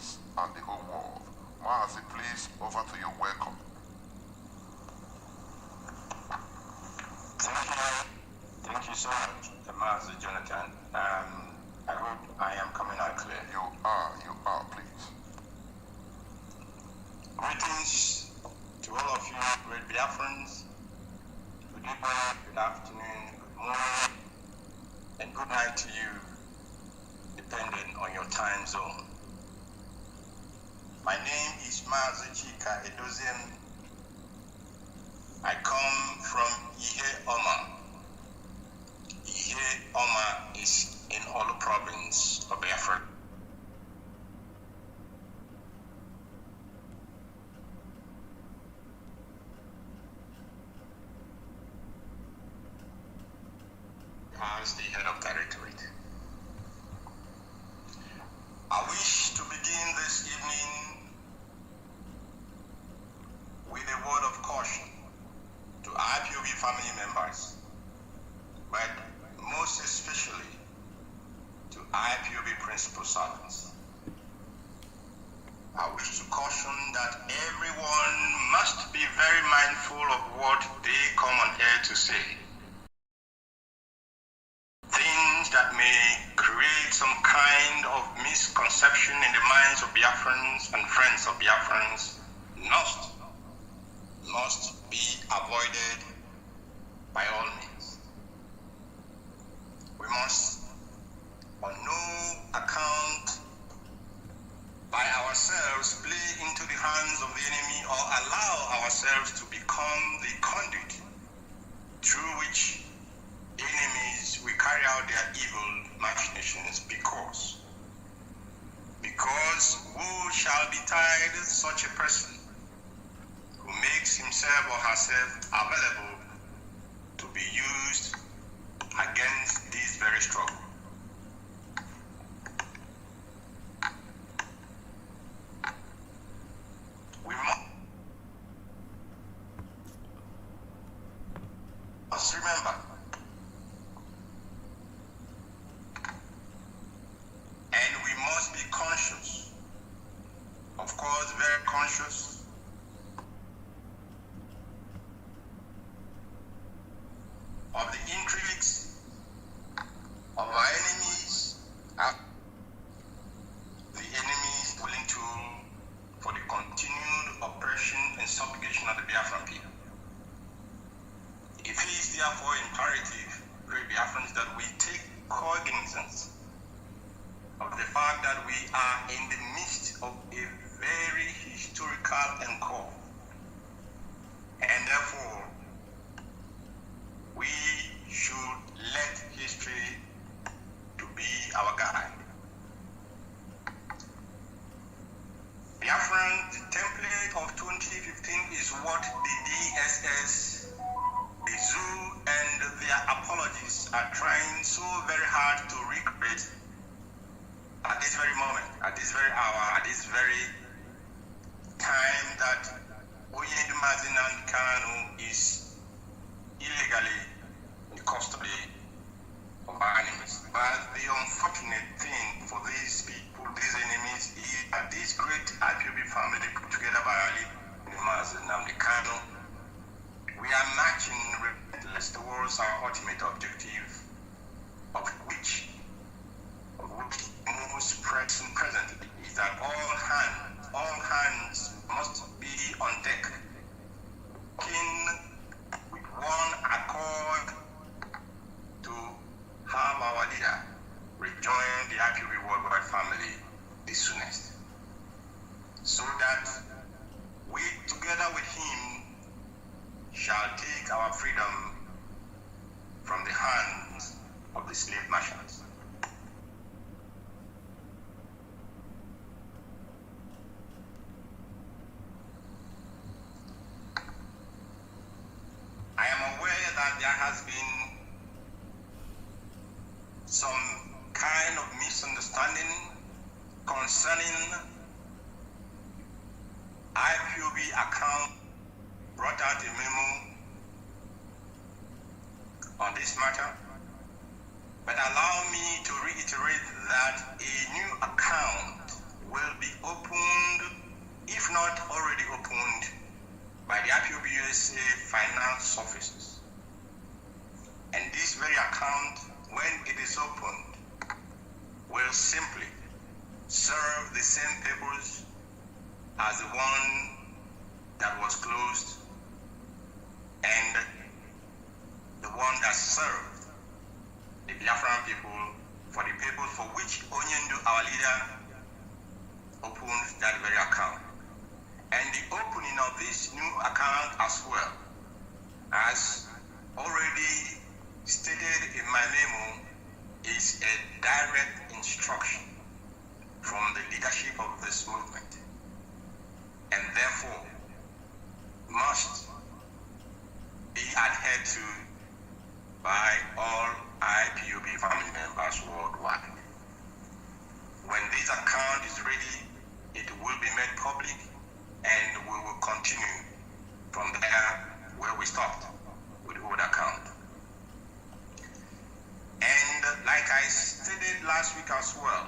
Africans and the whole world. Mazi, please, over to you. Welcome. Thank you so much, Mazi Jonathan. I hope I am coming out clear. You are, please. Greetings to all of you great Biafrans. Good evening, good afternoon, good morning, and good night to you, depending on your time zone. My name is Mazi Chika Edoziem. I come from Ihe Oma. Ihe Oma is in Olu province of Biafra. As the head of directorate. I wish to begin this evening with a word of caution to IPOB family members, but most especially to IPOB principal servants. I wish to caution that everyone must be very mindful of what they come on air to say. Things that may create some kind of misconception in the minds of Biafrans and friends of Biafrans must be avoided by all means. We must on no account by ourselves play into the hands of the enemy or allow ourselves to become the conduit through which enemies will carry out their evil machinations because who shall betide such a person who makes himself or herself available to be used against this very struggle. We must remember, and we must be conscious, of course, very conscious of the intrigues of our enemies, the enemy's willing tool for the continued oppression and subjugation of the Biafran people. It is therefore imperative, great Biafrans, that we take cognizance of the fact that we are in the midst of a very historical encore, and therefore we should let history to be our guide. Biafran, the template of 2015 is what the DSS, the zoo, and their apologists are trying so very hard to recreate at this very moment, at this very hour, at this very time that Oyindu Mazi Nnamdi Kanu is illegally in custody of our enemies. But the unfortunate thing for these people, these enemies, is that this great IPOB family put together by Ali Mazi Nnamdi Kanu, we are marching relentless towards our ultimate objective, of which most pressing presently is that all hands must be on deck, working with one accord to have our leader rejoin the IPOB worldwide family the soonest, so that we, together with him, shall take our freedom from the hands of the slave merchants. I am aware that there has been some kind of misunderstanding concerning IPOB account brought out a memo on this matter, but allow me to reiterate that a new account will be opened serve the same purpose as the one that was closed and the one that served the Biafran people for the purpose for which Onyendu, our leader, opened that very account. And the opening of this new account as well, as already stated in my memo, is a direct instruction from the leadership of this movement, and therefore must be adhered to by all IPOB family members worldwide. When this account is ready, it will be made public, and we will continue from there where we stopped with the old account. And like I stated last week as well,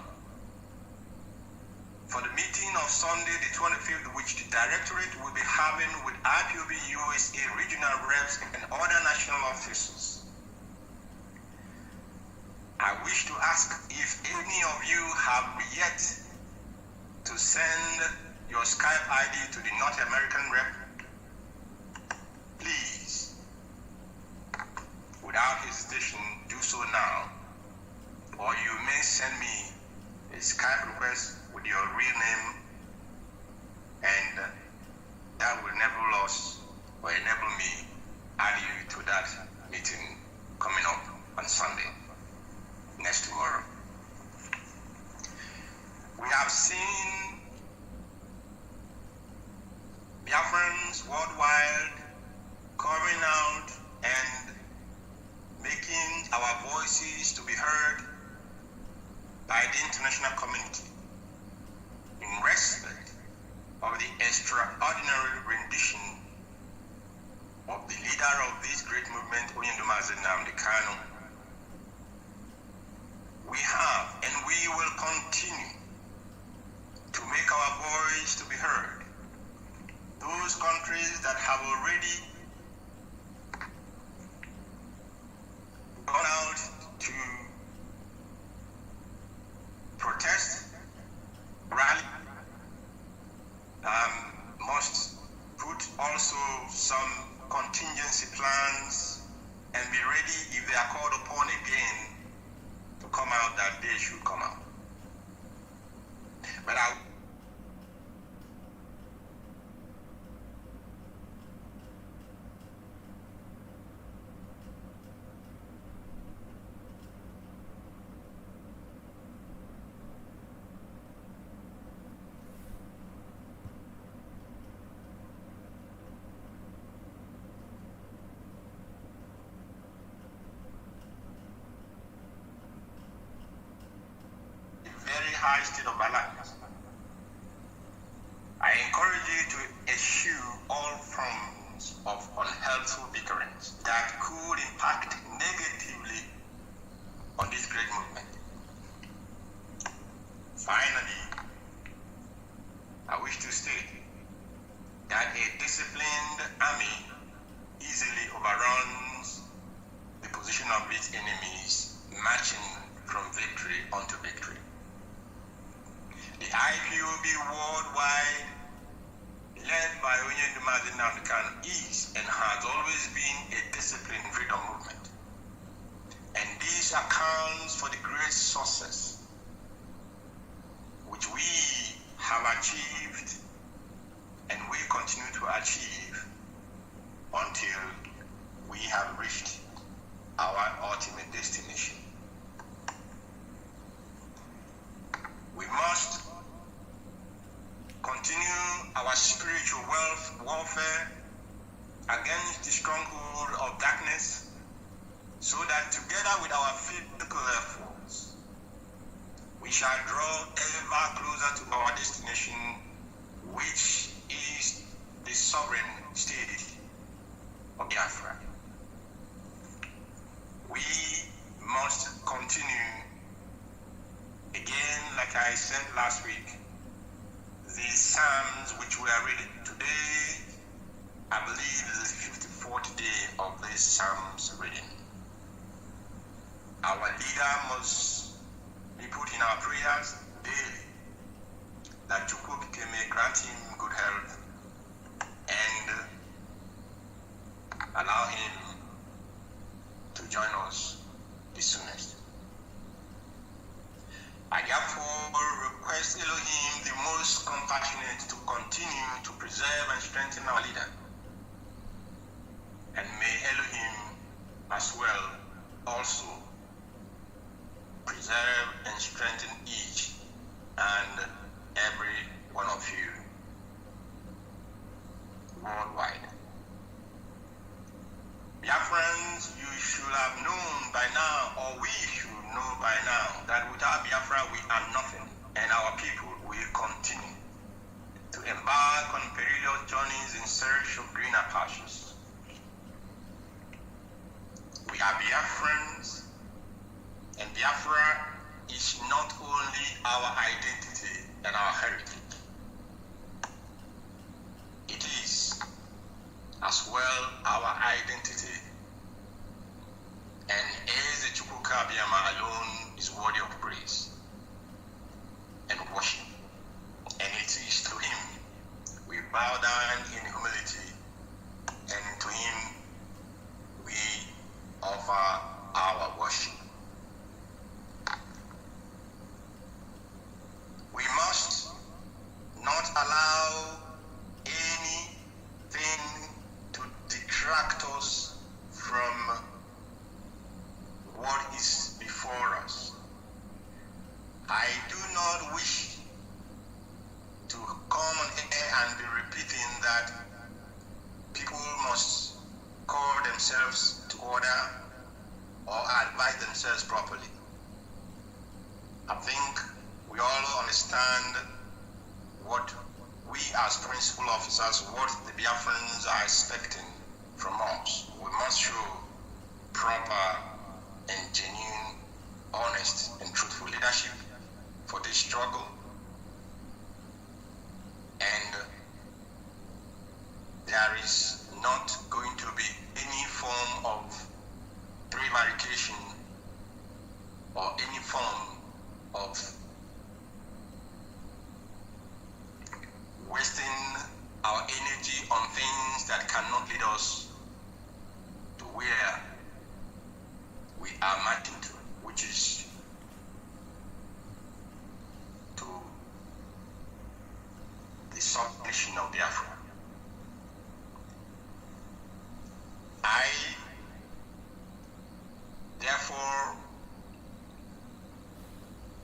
for the meeting of Sunday the 25th, which the Directorate will be having with IPOB USA regional reps and other national officers, I wish to ask if any of you have yet to send your Skype ID to the North American rep, please, without hesitation, do so now, or you may send me a Skype request with your real name, and that will enable us, or enable me, add you to that meeting coming up on Sunday, next tomorrow. We have seen Biafrans worldwide coming out and making our voices to be heard by the international community in respect of the extraordinary rendition of the leader of this great movement, Onyendu Mazi Nnamdi Kanu. We have and we will continue to make our voice to be heard. Those countries that have already gone out to protest, rally, must put also some contingency plans and be ready if they are called upon again to come out, that they should come out. But high state of balance. I encourage you to eschew all forms of unhelpful bickerings that could impact negatively on this great movement. Finally, I wish to state that a disciplined army easily overruns the position of its enemies, marching from victory unto victory. The IPOB worldwide, led by Onyendu Mazi Nnamdi Kanu, is and has always been a disciplined freedom movement. And this accounts for the great success which we have achieved and we continue to achieve until we have reached our ultimate destination. We must continue our spiritual warfare against the stronghold of darkness, so that together with our physical efforts, we shall draw ever closer to our destination, which is the sovereign state of Biafra. We must continue, again, like I said last week, the Psalms which we are reading today. I believe is the 54th day of this Psalms reading. Our leader must be put in our prayers daily, that Chukwukike may grant him good health and allow him to join us the soonest. I therefore request Elohim, the most compassionate, to continue to preserve and strengthen our leader. And may Elohim as well also preserve and strengthen each and every one of you worldwide. Biafrans, you should have known by now, or we should know by now, that without Biafra we are nothing, and our people will continue to embark on perilous journeys in search of greener pastures. We are Biafrans, and Biafra is not only our identity and our heritage, it is as well our identity. And Eze Chukwuka Abiyama alone is worthy of praise and worship. And it is to him we bow down in humility, and to him we offer our worship. We must not allow anything to detract us from what is before us. I do not wish to come on air and be repeating that people must call themselves to order or advise themselves properly. I think we all understand what we as principal officers, what the Biafrans are expecting from us. We must show proper and genuine, honest and truthful leadership for this struggle. And there is not going to be any form of prevarication or any form of wasting our energy on things that cannot lead us to where we are marching to, which is to the submission of Biafra. I therefore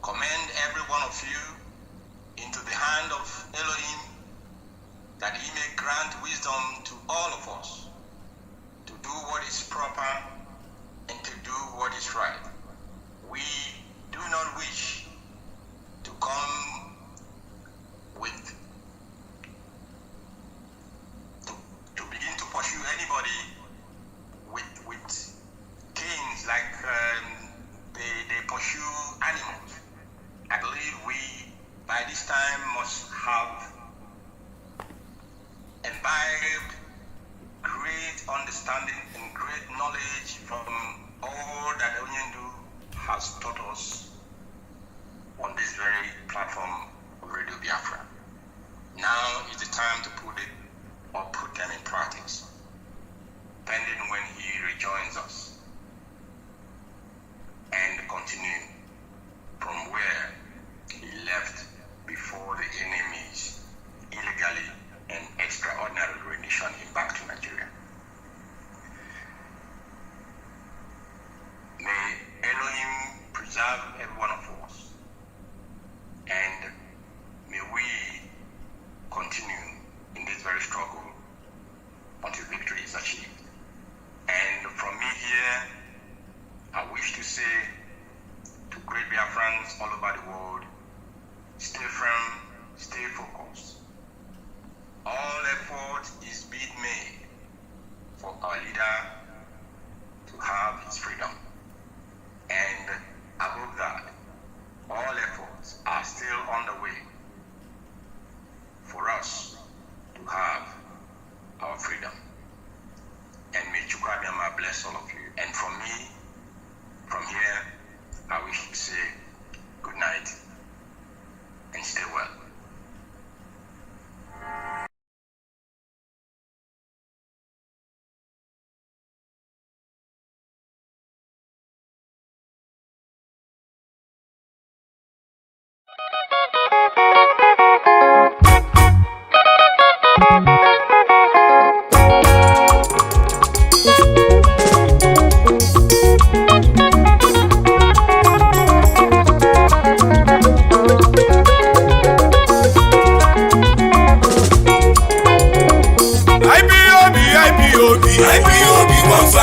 commend every one of you into the hand of Elohim, that he may grant wisdom to all of us to do what is proper and to do what is right. We do not wish to come with to begin to pursue anybody with canes like they pursue animals. I believe we by this time must have imbibed great understanding and great knowledge from all that Onyendu has taught us on this very platform of Radio Biafra. Now is the time to put them in practice, pending when he rejoins us, and continue from where he left before the enemies illegally and extraordinary rendition him back to Nigeria. May Elohim preserve every one of us, and may we continue in this very struggle until victory is achieved. And from me here, I wish to say to great Biafrans all over the world,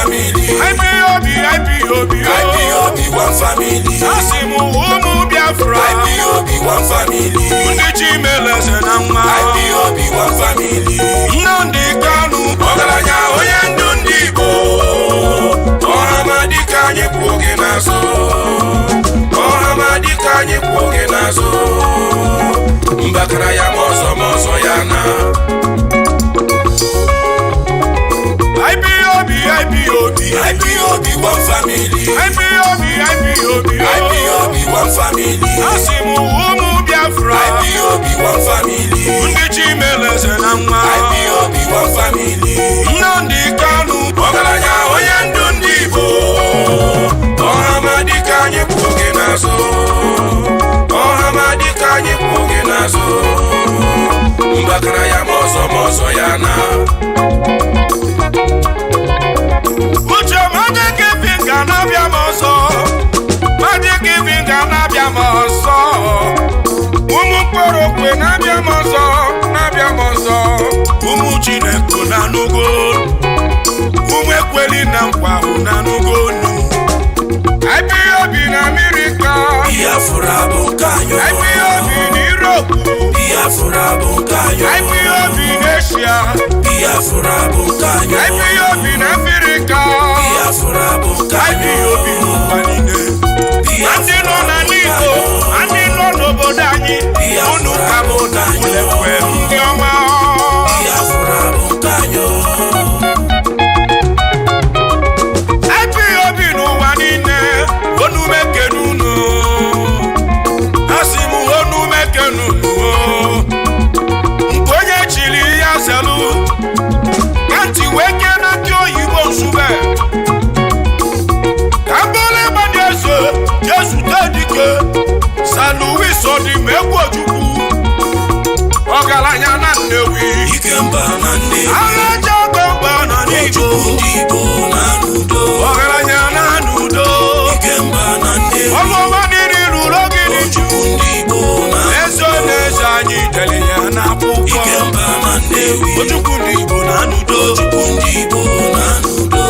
family. IPOB, IPOB, IPOB one family. Asimu umu Biafra. IPOB one family. Ndị Chimeleze na mma. IPOB one family. Nnamdi Kanu, ọgaranya onye ndu ndị Igbo. Ọhamadike anyị kwụ oge n'azụ. Ọhamadike anyị kwụ oge n'azụ. Mbakara ya ma ọzọ ya na. IPOB, IPOB, IPOB one family. IPOB, IPOB, IPOB one family. Asimu umu Biafra. IPOB one family. Ndị Chimeleze na mma. IPOB one family. Nnamdi Kanu, ọgaranya onye ndu ndị Igbo. Ọhamadike anyị kwụ oge n'azụ. Ọhamadike anyị kwụ oge n'azụ. Mbakara ya ma ọzọ ya na. Uche Magic Finger na-abịa m ọzọ. Magic Finger na-abịa m ọzọ. Ụmụ mkpụrụ okwe na-abịa m ọzọ. Ụmụ Chineke na-anụgo. Ụmụ ekweli na nkwa ahụ na-anụgo nu. IPOB na America. Biafra bụ nke anyị. IPOB na Europe. Biafra bụ nke anyị. IPOB na Asia. Biafra bụ nke anyị. IPOB na Africa. Biafra bụ nke anyị. IPOB n'ụwa niile. Ndị nọ na n'Igbo, ndị nọ n'obodo anyị, unu ka bụ na ulekwe ndị ọma. Biafra bụ nke anyị. IPOB n'ụwa niile, onu mekenu unu. Asị m onu mekenu unu. Nke onye chiri ya zelu, ka ntị wee kee na ndị oyibo nzube. Ka mbọle gbadị eze, Jesu Tedike, Saluis Odimegwuojukwu, ọgaranya na Nnewi. Ikemba na Nnewi. Agha Jagomba na n'Igbo. Ndị Igbo na n'udo. Ọgaranya na n'udo. Ikemba na Nnewi. Ọlụọma dịrị ruru ogidi Chukwu. Ndị Igbo na Eze na-eze anyị dere ya n'akwụkwọ. Ikemba na Nnewi. Ojukwu ndị Igbo na n'udo. Ojukwu ndị Igbo na n'udo.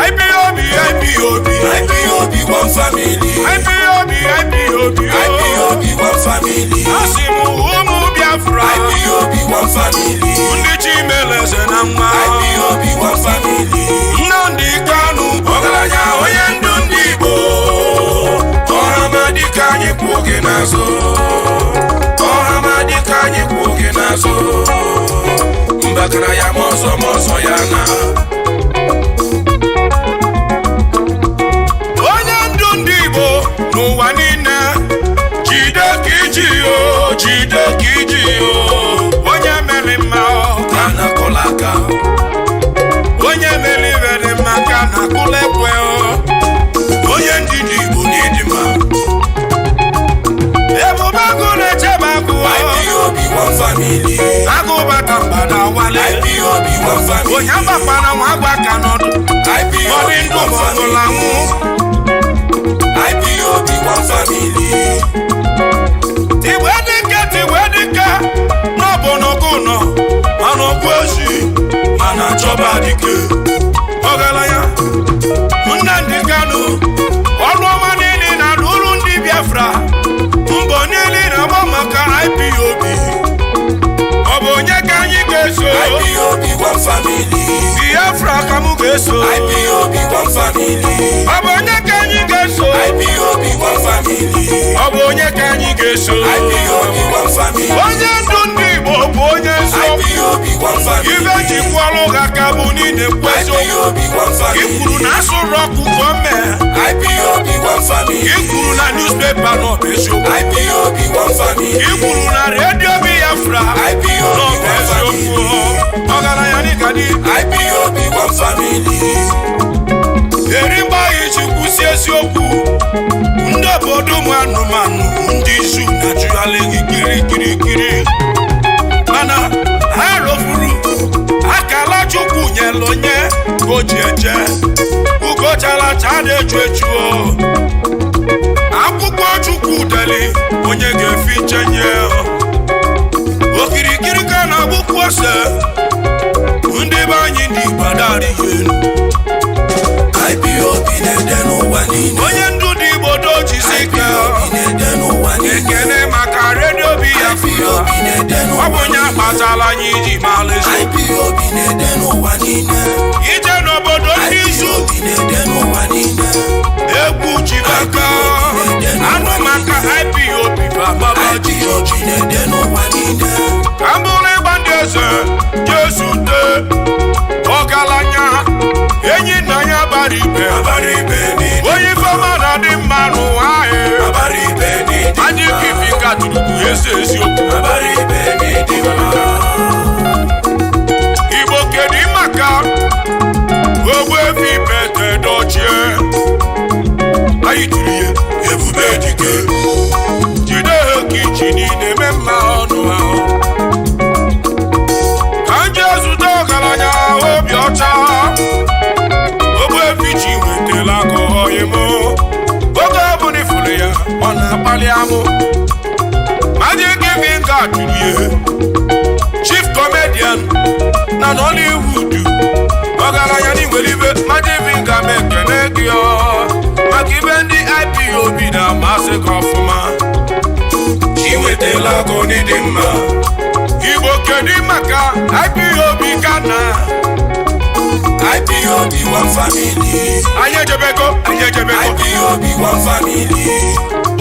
IPOB, IPOB. IPOB one family. IPOB, IPOB. IPOB one family. Asị m ụmụ Biafra. IPOB one family. Ndị Chimeleze na mma. IPOB one family. Nnamdi Kanu, ọgaranya onye ndu ndị Igbo. Ọhamadike anyị kwụ oge n'azụ. Ọhamadike anyị kwụ oge n'azụ. Mbakara ya ma ọzọ ya na. onye ndu ndị Igbo n'ụwa niile, jide ka iji yo, jide ka iji yo. Onye mere mma Ka na-akọla aka. onye mere ibe dị mma ka na-akụla ekwe. Onye ndị Igbo n'ịdị mma. Ebube agụ na-echebe agụ. IPOB one family. Agụ bata mba na wale. IPOB one family. Onye agbakwana nwa agba ka n'ọdụ. IPOB Ọdị ndụ one ma ọ family. bụla nwụ. IPOB one family. Tigwe dike n'ọbụ n'ọgụ nọ ma n'ọgụ ozi Mana chọba dike. ọgaranya. Nnamdi Kanu, ọrụ ọma niile na-alụrụ ndị Biafra. Mbọ niile na-agba maka IPOB. Ọ bụ onye ka anyị ga-eso? IPOB one family. Biafra ka m ga-eso. IPOB one family. Ọ bụ onye ka anyị ga-eso? IPOB one family. Ọ bụ onye ka anyị ga-eso? IPOB one family. Onye ndu ndị Igbo bụ onye nsọ. IPOB one family. Ibe jikwalụ ha ka bụ niile kwezo. IPOB one Ị family. kwuru na asụrụ ọkụ ka o mee. IPOB one family. Ị kwuru na newspaper nọ bụ eziokwu. IPOB one family. Ị kwuru na redio Biafra IPOB nọ bụ one eziokwu. family. Ọgaranya dịka dị. IPOB one family. Eri mgbaghị ji kwụsị eziokwu. Ndị obodo ụmụ anụmanụ ndị izu na-ajụghalị gị kirikirikiri. Mana ha rọfuru akala Chukwu nyelu onye ka o ji eje. Ugochara cha na-eju eju. Akwụkwọ Chukwu deli onye ga-efiche nye. Okirikiri ka na-agbụkwu ose. onye ndụ dị Igbo dochizike ekene maka redio Biafra ọ bụ onye akpatala anyị iji mara ije n'obodo ndị izu egwu chibaka anụ maka IPOB babaji ka mbụrụ ịgba ndị eze jesute ọgaranya enyi nna ya bara ibe onye ifeọma na dị mma n'ụwa anyị kipi ka turubu ezi eziokwu Igbo kedu maka Ogbuefi Pete Edochie anyị tiri ya ebube dike jide ha ka iji niile eme mma ọnụ ahụ ka nje zute ọgaranya obi ọcha Ogbuefi ji nwetela ka ọhọghị m oge ọbụla ifuru ya ọ na-akpali amụ Magic Giving God tiri ya chief comedian na Nollywood ọgaranya n'Igwere ibe Magic Giving God ekele gị maka ibe ndị IPOB na-amasị gị ọfụma inwetela aka onye dị mma Igbo kedu maka IPOB Ghana IPOB one family anyị ejebego IPOB one family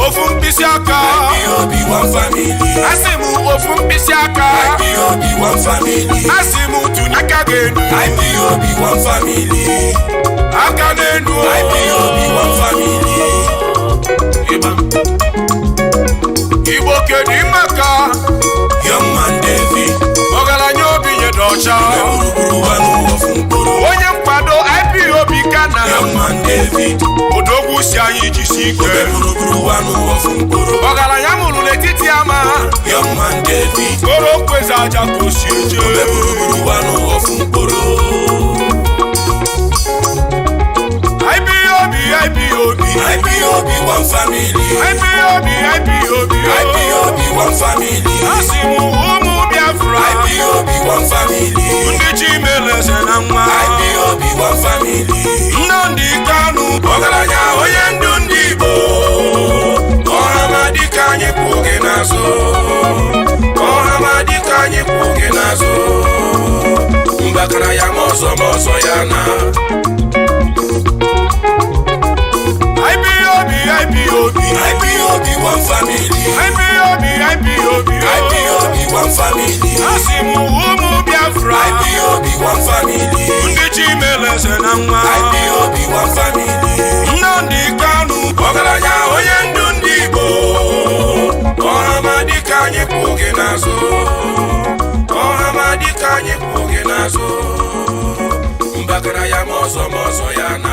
ofu mkpịsị aka IPOB one family asị m ofu mkpịsị aka IPOB one family asị m tụnye aka ga-enu IPOB one family aka na-enu IPOB one family Igbo kedu maka Young Man David ọgaranya obi nyede ọcha onye nkwado IPOB Ghana Young Man David odogwu si anyị jisi ike ọgaranya mụrụ n'etiti ama Young Man David koro nkwezi aja ka o si eje IPOB one family IPOB one family asị m ụmụ Biafra IPOB one family ndị Chimeleze na nwa IPOB one family Nnamdi Kanu ọgaranya onye ndu ndị Igbo ọhamadika anyị kwụ gị n'azụ ọhamadika anyị kwụ gị n'azụ mgbakara ya ma ọzọ ya na IPOB one family IPOB one family asị m ụmụ Biafra IPOB one family ndị Chimeleze na nwa IPOB one family Nnamdi Kanu ọgaranya onye ndu ndị Igbo ọhamadika anyị kwụ gị n'azụ ọhamadika anyị kwụ gị n'azụ mgbakara ya ma ọzọ ya na